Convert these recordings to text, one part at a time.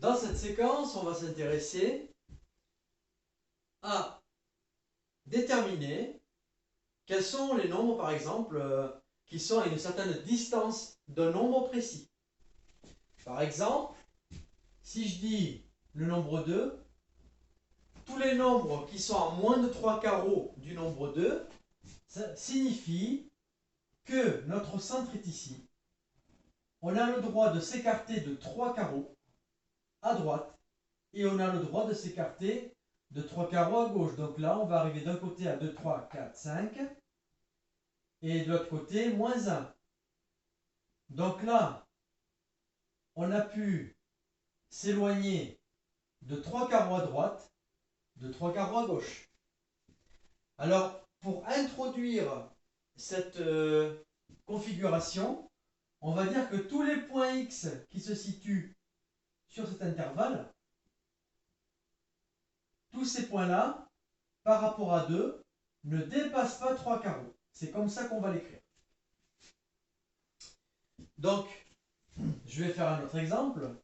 Dans cette séquence, on va s'intéresser à déterminer quels sont les nombres, par exemple, qui sont à une certaine distance d'un nombre précis. Par exemple, si je dis le nombre 2, tous les nombres qui sont à moins de 3 carreaux du nombre 2, ça signifie que notre centre est ici. On a le droit de s'écarter de 3 carreaux à droite et on a le droit de s'écarter de 3 carreaux à gauche. Donc là, on va arriver d'un côté à 2, 3, 4, 5 et de l'autre côté, moins 1. Donc là, on a pu s'éloigner de 3 carreaux à droite, de 3 carreaux à gauche. Alors, pour introduire cette configuration, on va dire que tous les points X qui se situent sur cet intervalle, tous ces points-là, par rapport à 2, ne dépassent pas 3 carreaux. C'est comme ça qu'on va l'écrire. Donc, je vais faire un autre exemple.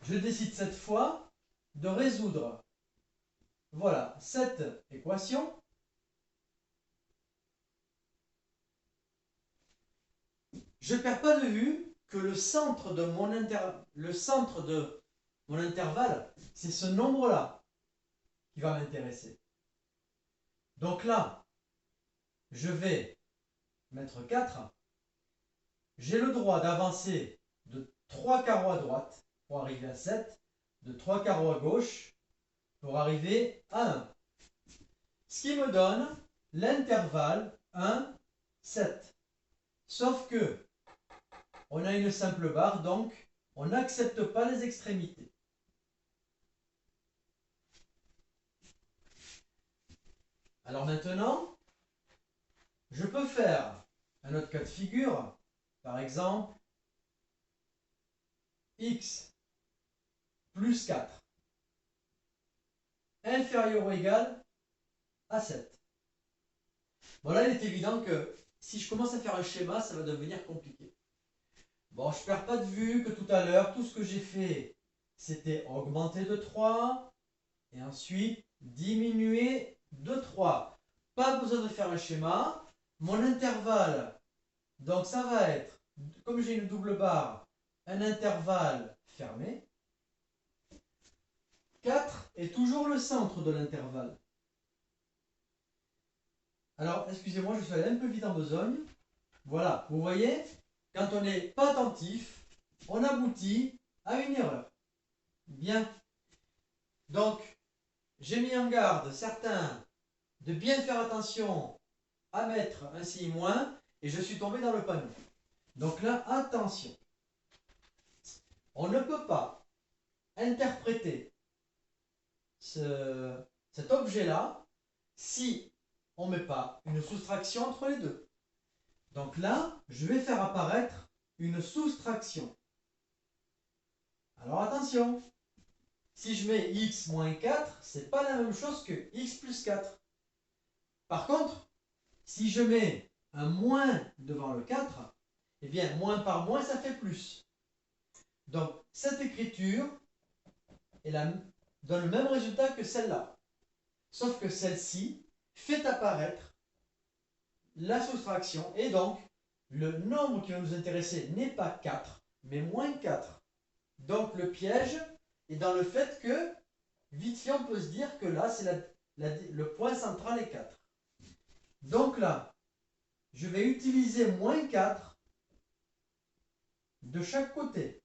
Je décide cette fois de résoudre, voilà, cette équation. Je ne perds pas de vue que le centre de mon intervalle, c'est ce nombre-là qui va m'intéresser. Donc là, je vais mettre 4. J'ai le droit d'avancer de 3 carreaux à droite pour arriver à 7, de 3 carreaux à gauche pour arriver à 1. Ce qui me donne l'intervalle 1, 7. Sauf que on a une simple barre, donc on n'accepte pas les extrémités. Alors maintenant, je peux faire un autre cas de figure, par exemple, x plus 4 inférieur ou égal à 7. Bon là, il est évident que si je commence à faire un schéma, ça va devenir compliqué. Bon, je ne perds pas de vue que tout à l'heure, tout ce que j'ai fait, c'était augmenter de 3 et ensuite diminuer de 3. Pas besoin de faire un schéma. Mon intervalle, donc ça va être, comme j'ai une double barre, un intervalle fermé. 4 est toujours le centre de l'intervalle. Alors, excusez-moi, je suis allé un peu vite en besogne. Voilà, vous voyez, quand on n'est pas attentif, on aboutit à une erreur. Bien. Donc, j'ai mis en garde certains de bien faire attention à mettre un signe moins et je suis tombé dans le panneau. Donc là, attention. On ne peut pas interpréter cet objet-là si on ne met pas une soustraction entre les deux. Donc là, je vais faire apparaître une soustraction. Alors attention, si je mets x moins 4, c'est pas la même chose que x plus 4. Par contre, si je mets un moins devant le 4, eh bien, moins par moins, ça fait plus. Donc, cette écriture donne le même résultat que celle-là. Sauf que celle-ci fait apparaître la soustraction et donc le nombre qui va nous intéresser n'est pas 4, mais moins 4. Donc le piège est dans le fait que, vite fait, on peut se dire que là, c'est le point central est 4. Donc là, je vais utiliser moins 4 de chaque côté.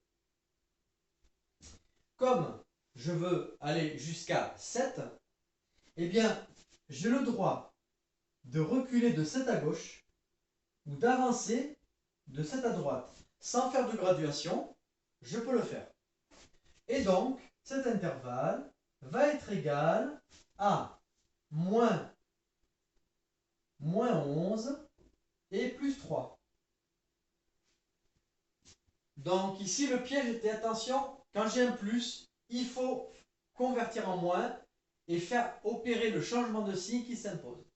Comme je veux aller jusqu'à 7, eh bien, j'ai le droit de reculer de 7 à gauche ou d'avancer de 7 à droite. Sans faire de graduation, je peux le faire. Et donc, cet intervalle va être égal à moins 11 et plus 3. Donc ici, le piège était, attention, quand j'ai un plus, il faut convertir en moins et faire opérer le changement de signe qui s'impose.